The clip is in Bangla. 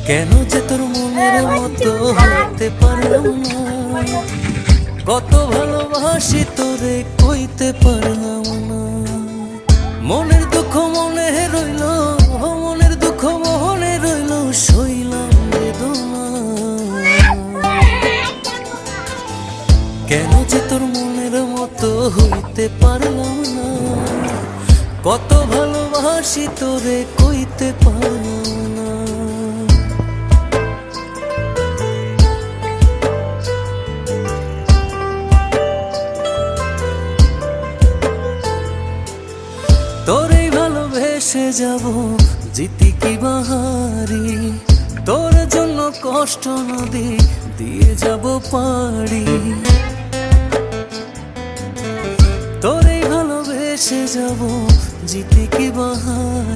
কেন যে তোর মনের মতো হতে পারলাম না, কত ভালোবাসি তোরে কইতে পারলাম না। মনের দুঃখ মনে রইল, মনের দুঃখ মনে রইল, সইলাম বেদনা। কেন যে তোর মনের মতো হইতে পারলাম না, কত ভালোবাসি তোরে কইতে পারলাম না। তোরেই ভালোবেসে যাব জিতি কি বাহারি, তোর জন্য কষ্ট নদী দিয়ে যাব পাড়ি। তোরেই ভালোবেসে যাব জিতি কি বাহারি।